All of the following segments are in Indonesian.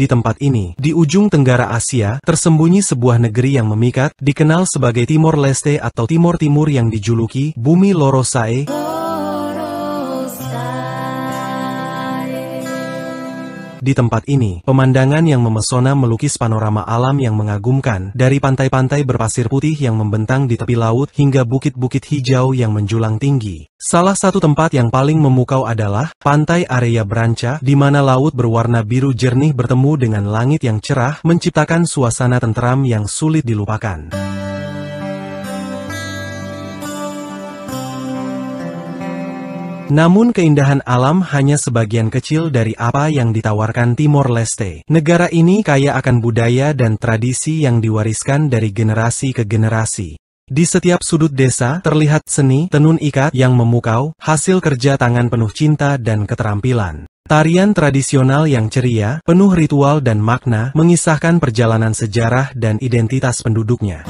Di tempat ini, di ujung tenggara Asia, tersembunyi sebuah negeri yang memikat, dikenal sebagai Timor Leste atau Timor Timur yang dijuluki Bumi Lorosae. Di tempat ini, pemandangan yang memesona melukis panorama alam yang mengagumkan, dari pantai-pantai berpasir putih yang membentang di tepi laut hingga bukit-bukit hijau yang menjulang tinggi. Salah satu tempat yang paling memukau adalah Pantai Area Branca, di mana laut berwarna biru jernih bertemu dengan langit yang cerah, menciptakan suasana tenteram yang sulit dilupakan. Namun keindahan alam hanya sebagian kecil dari apa yang ditawarkan Timor Leste. Negara ini kaya akan budaya dan tradisi yang diwariskan dari generasi ke generasi. Di setiap sudut desa terlihat seni tenun ikat yang memukau, hasil kerja tangan penuh cinta dan keterampilan. Tarian tradisional yang ceria, penuh ritual dan makna, mengisahkan perjalanan sejarah dan identitas penduduknya.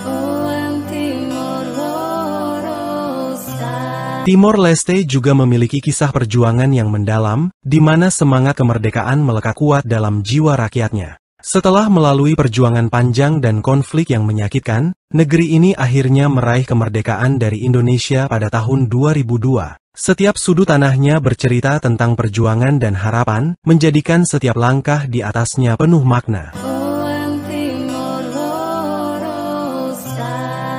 Timor Leste juga memiliki kisah perjuangan yang mendalam, di mana semangat kemerdekaan melekat kuat dalam jiwa rakyatnya. Setelah melalui perjuangan panjang dan konflik yang menyakitkan, negeri ini akhirnya meraih kemerdekaan dari Indonesia pada tahun 2002. Setiap sudut tanahnya bercerita tentang perjuangan dan harapan, menjadikan setiap langkah di atasnya penuh makna.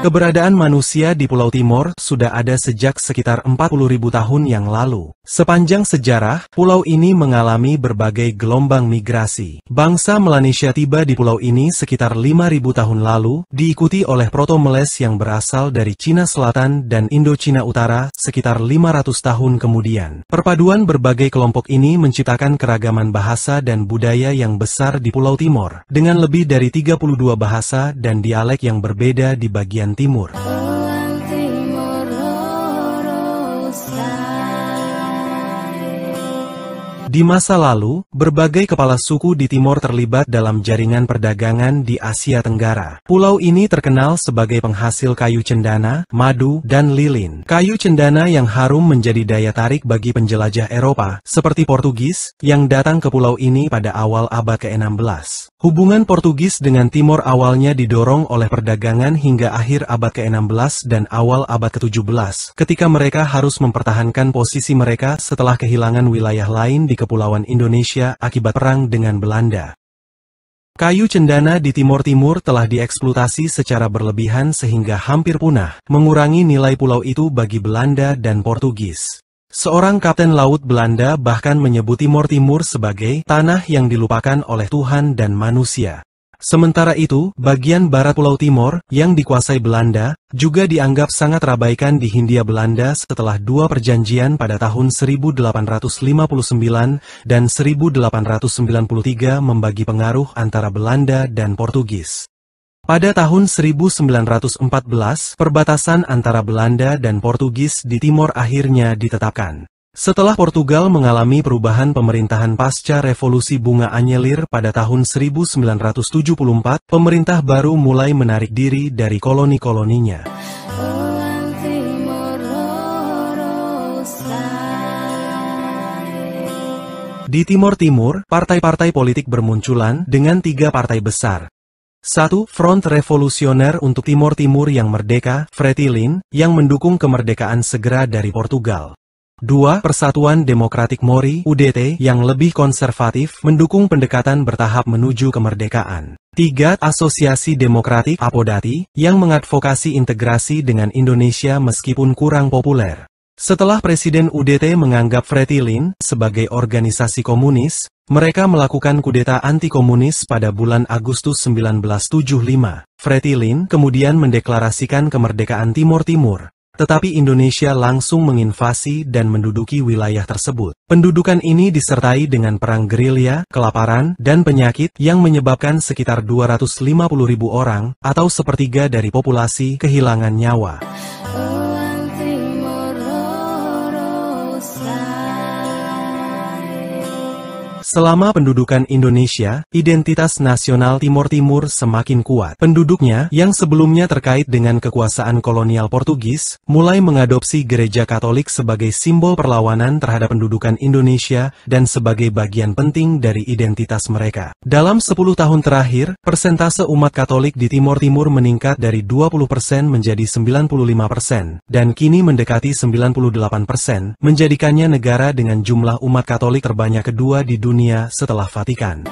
Keberadaan manusia di Pulau Timor sudah ada sejak sekitar 40.000 tahun yang lalu. Sepanjang sejarah, pulau ini mengalami berbagai gelombang migrasi. Bangsa Melanesia tiba di pulau ini sekitar 5.000 tahun lalu, diikuti oleh Proto-Meles yang berasal dari Cina Selatan dan Indochina Utara sekitar 500 tahun kemudian. Perpaduan berbagai kelompok ini menciptakan keragaman bahasa dan budaya yang besar di Pulau Timor, dengan lebih dari 32 bahasa dan dialek yang berbeda di bagian timur. Di masa lalu, berbagai kepala suku di Timor terlibat dalam jaringan perdagangan di Asia Tenggara. Pulau ini terkenal sebagai penghasil kayu cendana, madu, dan lilin. Kayu cendana yang harum menjadi daya tarik bagi penjelajah Eropa, seperti Portugis, yang datang ke pulau ini pada awal abad ke-16. Hubungan Portugis dengan Timor awalnya didorong oleh perdagangan hingga akhir abad ke-16 dan awal abad ke-17, ketika mereka harus mempertahankan posisi mereka setelah kehilangan wilayah lain di Kepulauan Indonesia akibat perang dengan Belanda. Kayu cendana di Timor Timur telah dieksploitasi secara berlebihan sehingga hampir punah, mengurangi nilai pulau itu bagi Belanda dan Portugis. Seorang kapten laut Belanda bahkan menyebut Timor Timur sebagai tanah yang dilupakan oleh Tuhan dan manusia. Sementara itu, bagian barat Pulau Timor, yang dikuasai Belanda, juga dianggap sangat terabaikan di Hindia Belanda setelah dua perjanjian pada tahun 1859 dan 1893 membagi pengaruh antara Belanda dan Portugis. Pada tahun 1914, perbatasan antara Belanda dan Portugis di Timor akhirnya ditetapkan. Setelah Portugal mengalami perubahan pemerintahan pasca revolusi bunga anyelir pada tahun 1974, pemerintah baru mulai menarik diri dari koloni-koloninya. Di Timor Timur, partai-partai politik bermunculan dengan 3 partai besar. 1. Front Revolusioner untuk Timor Timur yang Merdeka, Fretilin, yang mendukung kemerdekaan segera dari Portugal. 2. Persatuan Demokratik Mori, UDT, yang lebih konservatif, mendukung pendekatan bertahap menuju kemerdekaan. 3. Asosiasi Demokratik, Apodati, yang mengadvokasi integrasi dengan Indonesia meskipun kurang populer. Setelah Presiden UDT menganggap Fretilin sebagai organisasi komunis, mereka melakukan kudeta anti-komunis pada bulan Agustus 1975. Fretilin kemudian mendeklarasikan kemerdekaan Timor Timur. Tetapi Indonesia langsung menginvasi dan menduduki wilayah tersebut. Pendudukan ini disertai dengan perang gerilya, kelaparan, dan penyakit yang menyebabkan sekitar 250.000 orang, atau sepertiga dari populasi, kehilangan nyawa. Selama pendudukan Indonesia, identitas nasional Timor Timur semakin kuat. Penduduknya, yang sebelumnya terkait dengan kekuasaan kolonial Portugis, mulai mengadopsi gereja Katolik sebagai simbol perlawanan terhadap pendudukan Indonesia dan sebagai bagian penting dari identitas mereka. Dalam 10 tahun terakhir, persentase umat Katolik di Timor Timur meningkat dari 20% menjadi 95%, dan kini mendekati 98%, menjadikannya negara dengan jumlah umat Katolik terbanyak kedua di dunia setelah Vatikan.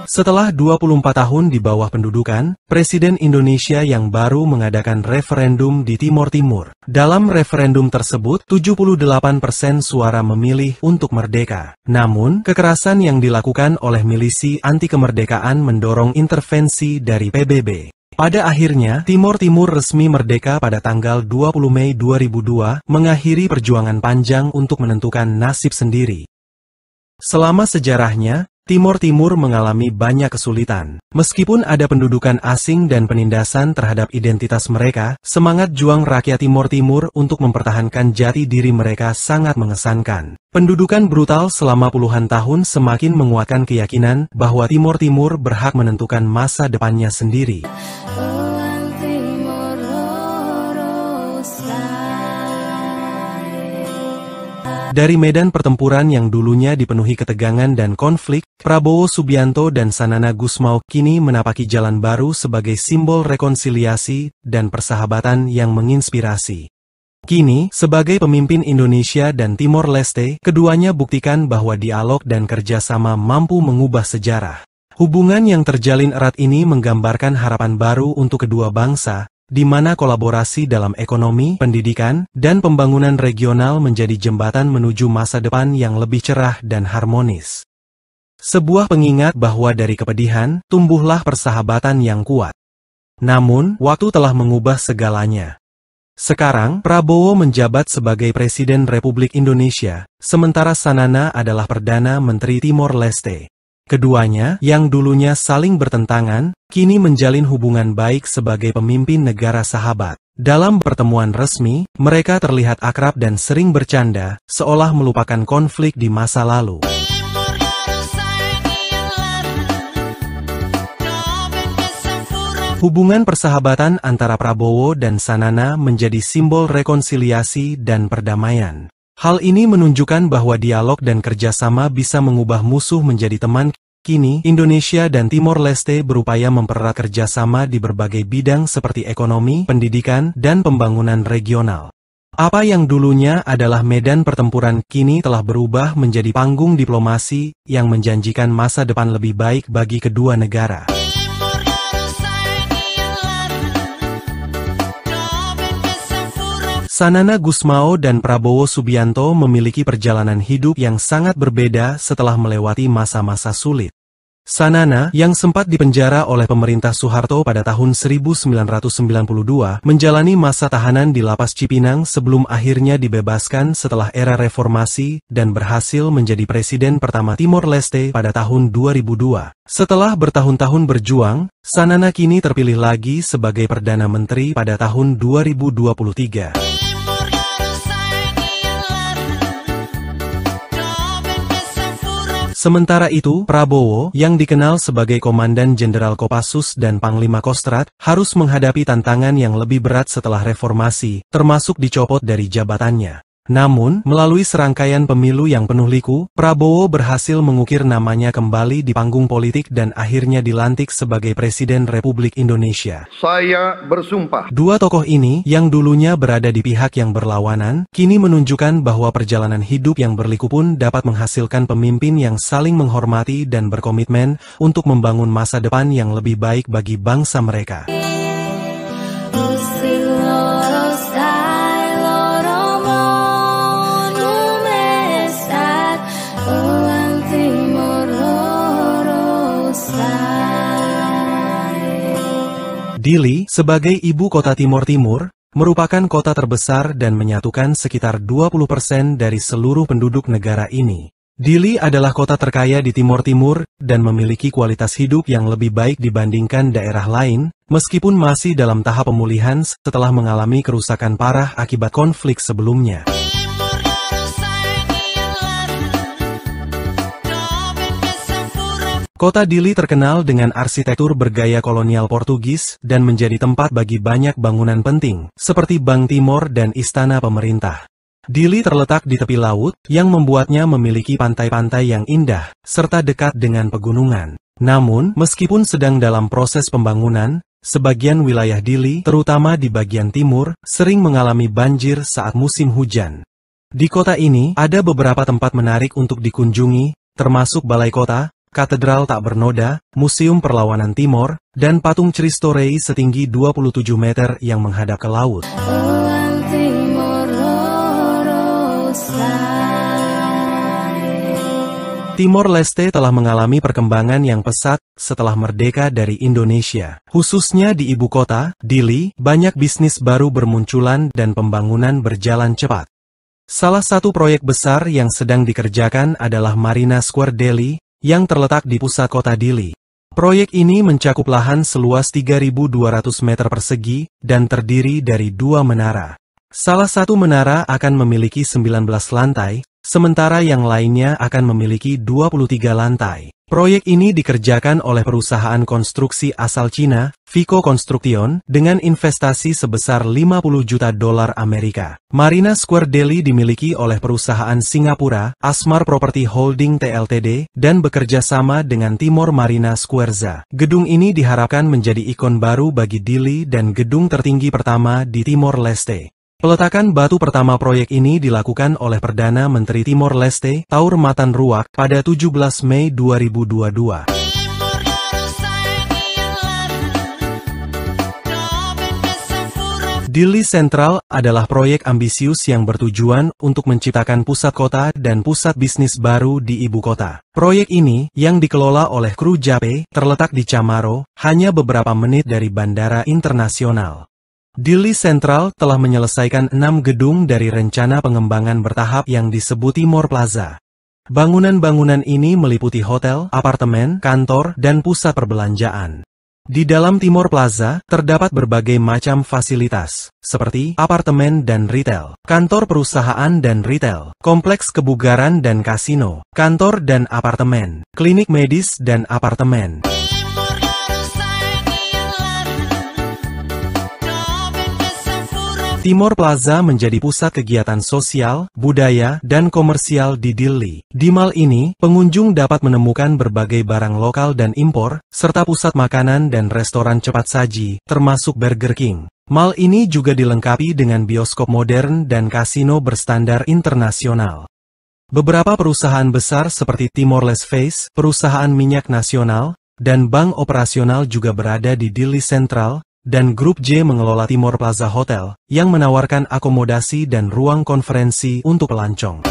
Setelah 24 tahun di bawah pendudukan, Presiden Indonesia yang baru mengadakan referendum di Timor Timur. Dalam referendum tersebut, 78% suara memilih untuk merdeka. Namun, kekerasan yang dilakukan oleh milisi anti kemerdekaan mendorong intervensi dari PBB. Pada akhirnya, Timor Timur resmi merdeka pada tanggal 20 Mei 2002, mengakhiri perjuangan panjang untuk menentukan nasib sendiri. Selama sejarahnya, Timor Timur mengalami banyak kesulitan. Meskipun ada pendudukan asing dan penindasan terhadap identitas mereka, semangat juang rakyat Timor Timur untuk mempertahankan jati diri mereka sangat mengesankan. Pendudukan brutal selama puluhan tahun semakin menguatkan keyakinan bahwa Timor Timur berhak menentukan masa depannya sendiri. Dari medan pertempuran yang dulunya dipenuhi ketegangan dan konflik, Prabowo Subianto dan Sanana Gusmao kini menapaki jalan baru sebagai simbol rekonsiliasi dan persahabatan yang menginspirasi. Kini, sebagai pemimpin Indonesia dan Timor Leste, keduanya buktikan bahwa dialog dan kerjasama mampu mengubah sejarah. Hubungan yang terjalin erat ini menggambarkan harapan baru untuk kedua bangsa, di mana kolaborasi dalam ekonomi, pendidikan, dan pembangunan regional menjadi jembatan menuju masa depan yang lebih cerah dan harmonis. Sebuah pengingat bahwa dari kepedihan, tumbuhlah persahabatan yang kuat. Namun, waktu telah mengubah segalanya. Sekarang, Prabowo menjabat sebagai Presiden Republik Indonesia, sementara Sanana adalah Perdana Menteri Timor Leste. Keduanya, yang dulunya saling bertentangan, kini menjalin hubungan baik sebagai pemimpin negara sahabat. Dalam pertemuan resmi, mereka terlihat akrab dan sering bercanda, seolah melupakan konflik di masa lalu. Hubungan persahabatan antara Prabowo dan Sanana menjadi simbol rekonsiliasi dan perdamaian. Hal ini menunjukkan bahwa dialog dan kerjasama bisa mengubah musuh menjadi teman. Kini, Indonesia dan Timor Leste berupaya mempererat kerjasama di berbagai bidang seperti ekonomi, pendidikan, dan pembangunan regional. Apa yang dulunya adalah medan pertempuran kini telah berubah menjadi panggung diplomasi yang menjanjikan masa depan lebih baik bagi kedua negara. Sanana Gusmao dan Prabowo Subianto memiliki perjalanan hidup yang sangat berbeda setelah melewati masa-masa sulit. Sanana, yang sempat dipenjara oleh pemerintah Soeharto pada tahun 1992, menjalani masa tahanan di Lapas Cipinang sebelum akhirnya dibebaskan setelah era reformasi dan berhasil menjadi presiden pertama Timor Leste pada tahun 2002. Setelah bertahun-tahun berjuang, Sanana kini terpilih lagi sebagai Perdana Menteri pada tahun 2023. Sementara itu, Prabowo, yang dikenal sebagai Komandan Jenderal Kopassus dan Panglima Kostrad, harus menghadapi tantangan yang lebih berat setelah reformasi, termasuk dicopot dari jabatannya. Namun, melalui serangkaian pemilu yang penuh liku, Prabowo berhasil mengukir namanya kembali di panggung politik dan akhirnya dilantik sebagai Presiden Republik Indonesia. Saya bersumpah. Dua tokoh ini, yang dulunya berada di pihak yang berlawanan, kini menunjukkan bahwa perjalanan hidup yang berliku pun dapat menghasilkan pemimpin yang saling menghormati dan berkomitmen untuk membangun masa depan yang lebih baik bagi bangsa mereka. Dili, sebagai ibu kota Timor Timur, merupakan kota terbesar dan menyatukan sekitar 20% dari seluruh penduduk negara ini. Dili adalah kota terkaya di Timor Timur dan memiliki kualitas hidup yang lebih baik dibandingkan daerah lain, meskipun masih dalam tahap pemulihan setelah mengalami kerusakan parah akibat konflik sebelumnya. Kota Dili terkenal dengan arsitektur bergaya kolonial Portugis dan menjadi tempat bagi banyak bangunan penting, seperti Bank Timor dan Istana Pemerintah. Dili terletak di tepi laut, yang membuatnya memiliki pantai-pantai yang indah, serta dekat dengan pegunungan. Namun, meskipun sedang dalam proses pembangunan, sebagian wilayah Dili, terutama di bagian timur, sering mengalami banjir saat musim hujan. Di kota ini, ada beberapa tempat menarik untuk dikunjungi, termasuk Balai Kota, Katedral Tak Bernoda, Museum Perlawanan Timor, dan patung Cristo Rei setinggi 27 meter yang menghadap ke laut. Timor Leste telah mengalami perkembangan yang pesat setelah merdeka dari Indonesia. Khususnya di ibu kota, Dili, banyak bisnis baru bermunculan dan pembangunan berjalan cepat. Salah satu proyek besar yang sedang dikerjakan adalah Marina Square Dili, yang terletak di pusat kota Dili. Proyek ini mencakup lahan seluas 3.200 meter persegi dan terdiri dari 2 menara. Salah satu menara akan memiliki 19 lantai, sementara yang lainnya akan memiliki 23 lantai. Proyek ini dikerjakan oleh perusahaan konstruksi asal Cina, Vico Construction, dengan investasi sebesar 50 juta dolar Amerika. Marina Square Dili dimiliki oleh perusahaan Singapura, Asmar Property Holding Tltd, dan bekerja sama dengan Timor Marina Squareza. Gedung ini diharapkan menjadi ikon baru bagi Dili dan gedung tertinggi pertama di Timor Leste. Peletakan batu pertama proyek ini dilakukan oleh Perdana Menteri Timor Leste, Taur Matan Ruak, pada 17 Mei 2022. Dili Central adalah proyek ambisius yang bertujuan untuk menciptakan pusat kota dan pusat bisnis baru di ibu kota. Proyek ini, yang dikelola oleh kru Jape, terletak di Chamaro, hanya beberapa menit dari Bandara Internasional. Dili Central telah menyelesaikan 6 gedung dari rencana pengembangan bertahap yang disebut Timor Plaza. Bangunan-bangunan ini meliputi hotel, apartemen, kantor, dan pusat perbelanjaan. Di dalam Timor Plaza, terdapat berbagai macam fasilitas, seperti apartemen dan retail, kantor perusahaan dan retail, kompleks kebugaran dan kasino, kantor dan apartemen, klinik medis dan apartemen. Timor Plaza menjadi pusat kegiatan sosial, budaya, dan komersial di Dili. Di mall ini, pengunjung dapat menemukan berbagai barang lokal dan impor, serta pusat makanan dan restoran cepat saji, termasuk Burger King. Mall ini juga dilengkapi dengan bioskop modern dan kasino berstandar internasional. Beberapa perusahaan besar seperti Timor Leste Face, perusahaan minyak nasional, dan bank operasional juga berada di Dili Central, dan Grup J mengelola Timor Plaza Hotel, yang menawarkan akomodasi dan ruang konferensi untuk pelancong.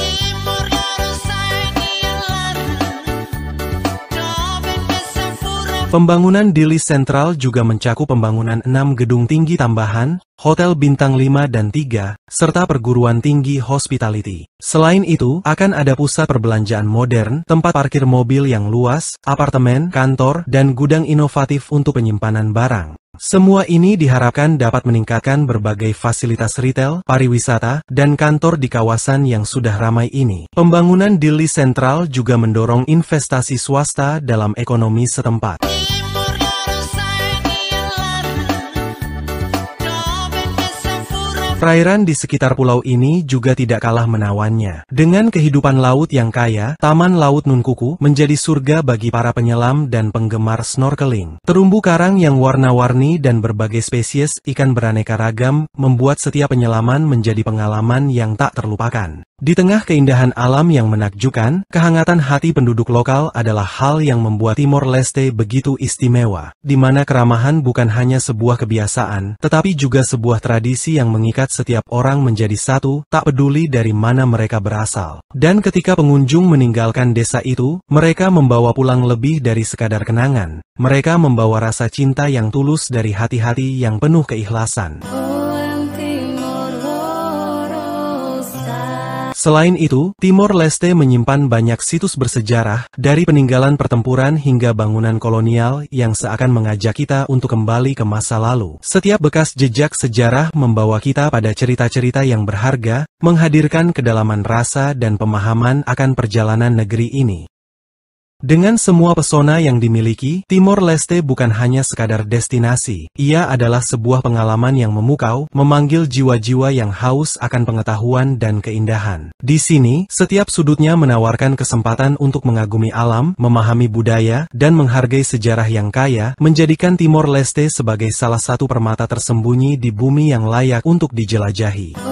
Pembangunan Dili Central juga mencakup pembangunan 6 gedung tinggi tambahan, hotel bintang 5 dan 3, serta perguruan tinggi hospitality. Selain itu, akan ada pusat perbelanjaan modern, tempat parkir mobil yang luas, apartemen, kantor, dan gudang inovatif untuk penyimpanan barang. Semua ini diharapkan dapat meningkatkan berbagai fasilitas retail, pariwisata, dan kantor di kawasan yang sudah ramai ini. Pembangunan Dili Central juga mendorong investasi swasta dalam ekonomi setempat. Perairan di sekitar pulau ini juga tidak kalah menawannya. Dengan kehidupan laut yang kaya, Taman Laut Nunkuku menjadi surga bagi para penyelam dan penggemar snorkeling. Terumbu karang yang warna-warni dan berbagai spesies ikan beraneka ragam membuat setiap penyelaman menjadi pengalaman yang tak terlupakan. Di tengah keindahan alam yang menakjubkan, kehangatan hati penduduk lokal adalah hal yang membuat Timor Leste begitu istimewa, di mana keramahan bukan hanya sebuah kebiasaan, tetapi juga sebuah tradisi yang mengikat setiap orang menjadi satu, tak peduli dari mana mereka berasal. Dan ketika pengunjung meninggalkan desa itu, mereka membawa pulang lebih dari sekadar kenangan. Mereka membawa rasa cinta yang tulus dari hati-hati yang penuh keikhlasan. Selain itu, Timor Leste menyimpan banyak situs bersejarah, dari peninggalan pertempuran hingga bangunan kolonial yang seakan mengajak kita untuk kembali ke masa lalu. Setiap bekas jejak sejarah membawa kita pada cerita-cerita yang berharga, menghadirkan kedalaman rasa dan pemahaman akan perjalanan negeri ini. Dengan semua pesona yang dimiliki, Timor Leste bukan hanya sekadar destinasi. Ia adalah sebuah pengalaman yang memukau, memanggil jiwa-jiwa yang haus akan pengetahuan dan keindahan. Di sini, setiap sudutnya menawarkan kesempatan untuk mengagumi alam, memahami budaya, dan menghargai sejarah yang kaya, menjadikan Timor Leste sebagai salah satu permata tersembunyi di bumi yang layak untuk dijelajahi.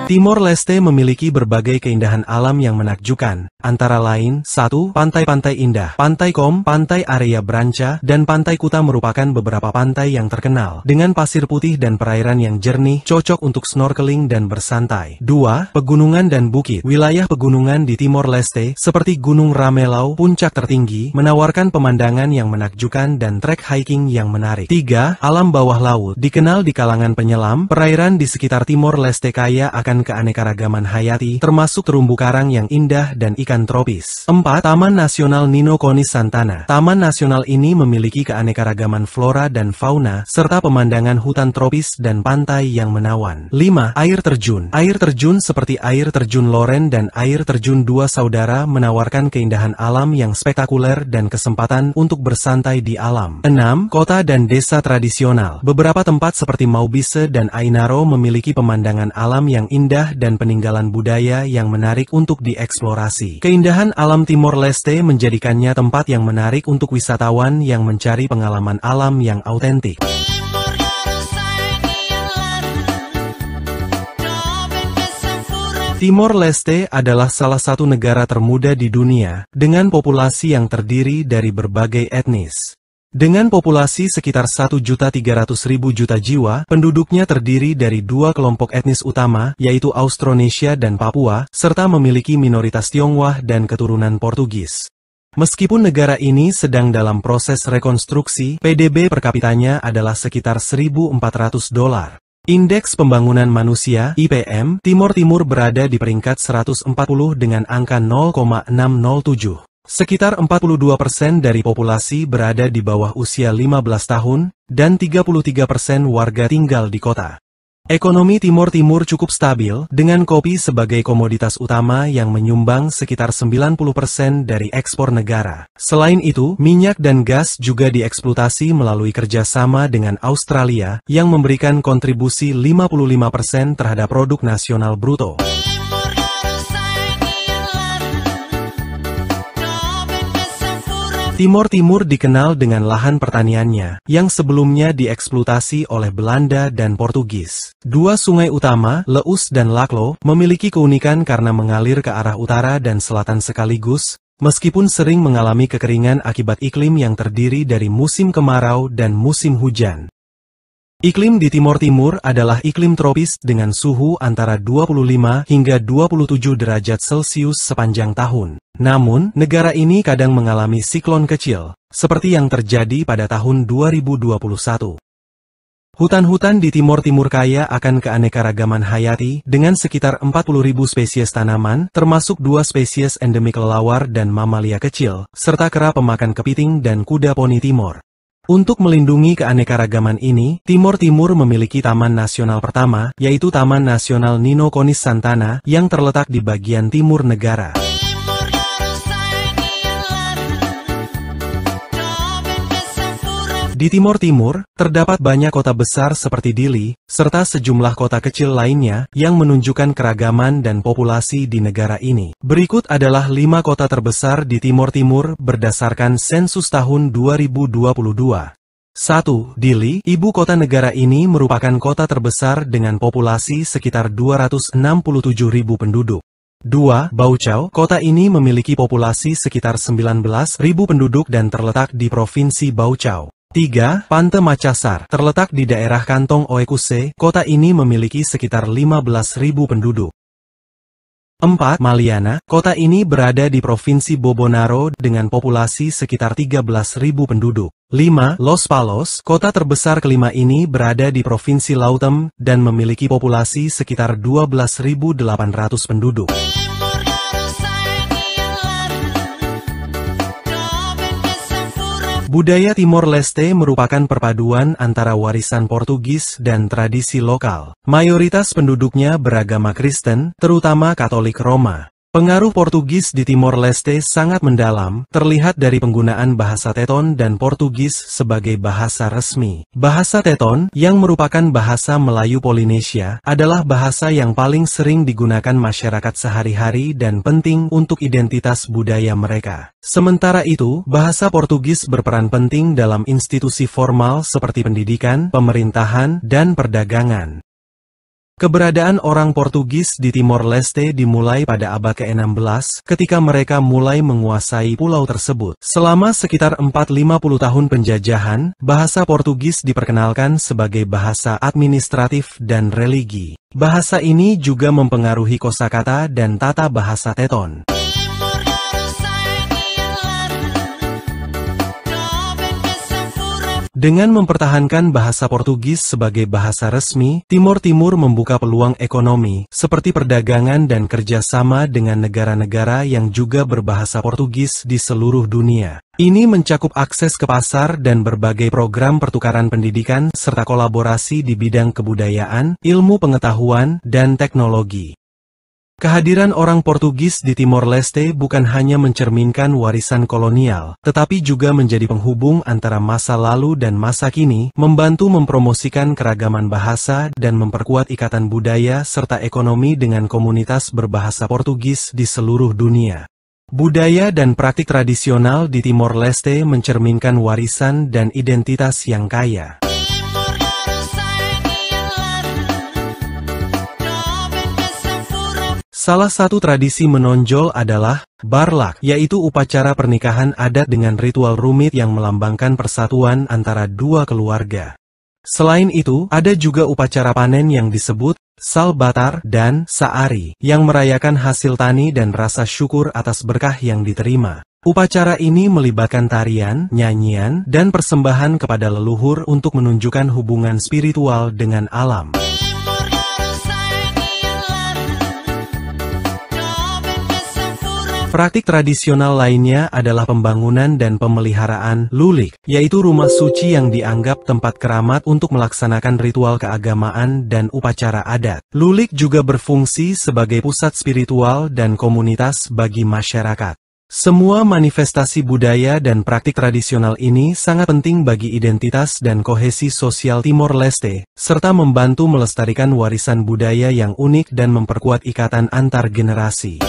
Timor Leste memiliki berbagai keindahan alam yang menakjubkan, antara lain, 1. Pantai-pantai indah. Pantai Kom, Pantai Area Branca, dan Pantai Kuta merupakan beberapa pantai yang terkenal, dengan pasir putih dan perairan yang jernih, cocok untuk snorkeling dan bersantai. 2. Pegunungan dan bukit. Wilayah pegunungan di Timor Leste, seperti Gunung Ramelau, puncak tertinggi, menawarkan pemandangan yang menakjubkan dan trek hiking yang menarik. 3. Alam bawah laut. Dikenal di kalangan penyelam, perairan di sekitar Timor Leste kaya akan keanekaragaman hayati, termasuk terumbu karang yang indah dan ikan tropis. 4. Taman Nasional Nino Konis Santana. Taman nasional ini memiliki keanekaragaman flora dan fauna, serta pemandangan hutan tropis dan pantai yang menawan. 5. Air terjun. Air terjun seperti air terjun Loren dan air terjun Dua Saudara menawarkan keindahan alam yang spektakuler dan kesempatan untuk bersantai di alam. 6. Kota dan desa tradisional. Beberapa tempat seperti Maubisse dan Ainaro memiliki pemandangan alam yang indah dan peninggalan budaya yang menarik untuk dieksplorasi. Keindahan alam Timor Leste menjadikannya tempat yang menarik untuk wisatawan yang mencari pengalaman alam yang autentik. Timor Leste adalah salah satu negara termuda di dunia, dengan populasi yang terdiri dari berbagai etnis. Dengan populasi sekitar 1.300.000 juta jiwa, penduduknya terdiri dari dua kelompok etnis utama, yaitu Austronesia dan Papua, serta memiliki minoritas Tionghoa dan keturunan Portugis. Meskipun negara ini sedang dalam proses rekonstruksi, PDB per kapitanya adalah sekitar $1.400. Indeks Pembangunan Manusia (IPM), Timor Timur berada di peringkat 140 dengan angka 0,607. Sekitar 42% dari populasi berada di bawah usia 15 tahun, dan 33% warga tinggal di kota. Ekonomi Timor Timur cukup stabil, dengan kopi sebagai komoditas utama yang menyumbang sekitar 90% dari ekspor negara. Selain itu, minyak dan gas juga dieksploitasi melalui kerjasama dengan Australia, yang memberikan kontribusi 55% terhadap produk nasional bruto. Timor Timur dikenal dengan lahan pertaniannya, yang sebelumnya dieksploitasi oleh Belanda dan Portugis. Dua sungai utama, Leus dan Laklo, memiliki keunikan karena mengalir ke arah utara dan selatan sekaligus, meskipun sering mengalami kekeringan akibat iklim yang terdiri dari musim kemarau dan musim hujan. Iklim di Timor Timur adalah iklim tropis dengan suhu antara 25 hingga 27 derajat Celcius sepanjang tahun. Namun, negara ini kadang mengalami siklon kecil, seperti yang terjadi pada tahun 2021. Hutan-hutan di Timor Timur kaya akan keanekaragaman hayati, dengan sekitar 40.000 spesies tanaman, termasuk 2 spesies endemik kelelawar dan mamalia kecil, serta kera pemakan kepiting dan kuda poni Timor. Untuk melindungi keanekaragaman ini, Timor Timur memiliki taman nasional pertama, yaitu Taman Nasional Nino Konis Santana, yang terletak di bagian timur negara. Di Timor Timur, terdapat banyak kota besar seperti Dili, serta sejumlah kota kecil lainnya, yang menunjukkan keragaman dan populasi di negara ini. Berikut adalah 5 kota terbesar di Timor Timur berdasarkan sensus tahun 2022. 1. Dili, ibu kota negara ini merupakan kota terbesar dengan populasi sekitar 267.000 penduduk. 2. Baucau, kota ini memiliki populasi sekitar 19.000 penduduk dan terletak di Provinsi Baucau. 3. Pante Makassar, terletak di daerah Kantong Oekuse, kota ini memiliki sekitar 15.000 penduduk. 4. Maliana, kota ini berada di Provinsi Bobonaro dengan populasi sekitar 13.000 penduduk. 5. Los Palos, kota terbesar kelima ini berada di Provinsi Lautem dan memiliki populasi sekitar 12.800 penduduk. Budaya Timor Leste merupakan perpaduan antara warisan Portugis dan tradisi lokal. Mayoritas penduduknya beragama Kristen, terutama Katolik Roma. Pengaruh Portugis di Timor Leste sangat mendalam, terlihat dari penggunaan bahasa Teton dan Portugis sebagai bahasa resmi. Bahasa Teton, yang merupakan bahasa Melayu Polinesia, adalah bahasa yang paling sering digunakan masyarakat sehari-hari dan penting untuk identitas budaya mereka. Sementara itu, bahasa Portugis berperan penting dalam institusi formal seperti pendidikan, pemerintahan, dan perdagangan. Keberadaan orang Portugis di Timor Leste dimulai pada abad ke-16 ketika mereka mulai menguasai pulau tersebut. Selama sekitar 450 tahun penjajahan, bahasa Portugis diperkenalkan sebagai bahasa administratif dan religi. Bahasa ini juga mempengaruhi kosakata dan tata bahasa Teton. Dengan mempertahankan bahasa Portugis sebagai bahasa resmi, Timor Timur membuka peluang ekonomi, seperti perdagangan dan kerjasama dengan negara-negara yang juga berbahasa Portugis di seluruh dunia. Ini mencakup akses ke pasar dan berbagai program pertukaran pendidikan serta kolaborasi di bidang kebudayaan, ilmu pengetahuan, dan teknologi. Kehadiran orang Portugis di Timor Leste bukan hanya mencerminkan warisan kolonial, tetapi juga menjadi penghubung antara masa lalu dan masa kini, membantu mempromosikan keragaman bahasa dan memperkuat ikatan budaya serta ekonomi dengan komunitas berbahasa Portugis di seluruh dunia. Budaya dan praktik tradisional di Timor Leste mencerminkan warisan dan identitas yang kaya. Salah satu tradisi menonjol adalah barlak, yaitu upacara pernikahan adat dengan ritual rumit yang melambangkan persatuan antara dua keluarga. Selain itu, ada juga upacara panen yang disebut salbatar dan saari, yang merayakan hasil tani dan rasa syukur atas berkah yang diterima. Upacara ini melibatkan tarian, nyanyian, dan persembahan kepada leluhur untuk menunjukkan hubungan spiritual dengan alam. Praktik tradisional lainnya adalah pembangunan dan pemeliharaan lulik, yaitu rumah suci yang dianggap tempat keramat untuk melaksanakan ritual keagamaan dan upacara adat. Lulik juga berfungsi sebagai pusat spiritual dan komunitas bagi masyarakat. Semua manifestasi budaya dan praktik tradisional ini sangat penting bagi identitas dan kohesi sosial Timor Leste, serta membantu melestarikan warisan budaya yang unik dan memperkuat ikatan antar generasi.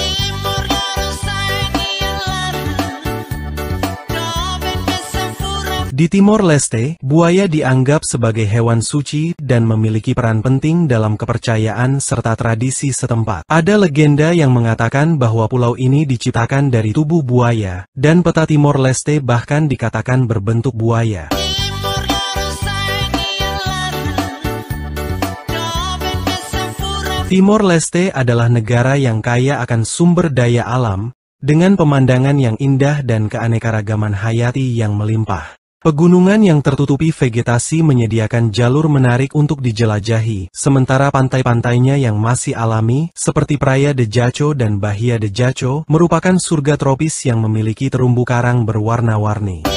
Di Timor Leste, buaya dianggap sebagai hewan suci dan memiliki peran penting dalam kepercayaan serta tradisi setempat. Ada legenda yang mengatakan bahwa pulau ini diciptakan dari tubuh buaya, dan peta Timor Leste bahkan dikatakan berbentuk buaya. Timor Leste adalah negara yang kaya akan sumber daya alam, dengan pemandangan yang indah dan keanekaragaman hayati yang melimpah. Pegunungan yang tertutupi vegetasi menyediakan jalur menarik untuk dijelajahi, sementara pantai-pantainya yang masih alami, seperti Praia de Jaco dan Bahia de Jaco, merupakan surga tropis yang memiliki terumbu karang berwarna-warni.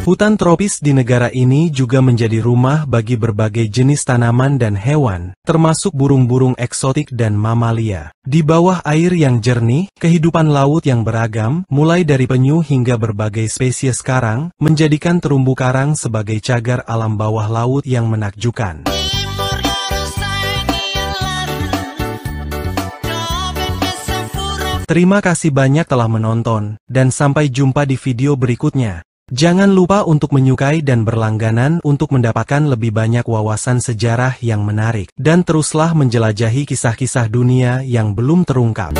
Hutan tropis di negara ini juga menjadi rumah bagi berbagai jenis tanaman dan hewan, termasuk burung-burung eksotik dan mamalia. Di bawah air yang jernih, kehidupan laut yang beragam, mulai dari penyu hingga berbagai spesies karang, menjadikan terumbu karang sebagai cagar alam bawah laut yang menakjubkan. Terima kasih banyak telah menonton, dan sampai jumpa di video berikutnya. Jangan lupa untuk menyukai dan berlangganan untuk mendapatkan lebih banyak wawasan sejarah yang menarik. Dan teruslah menjelajahi kisah-kisah dunia yang belum terungkap.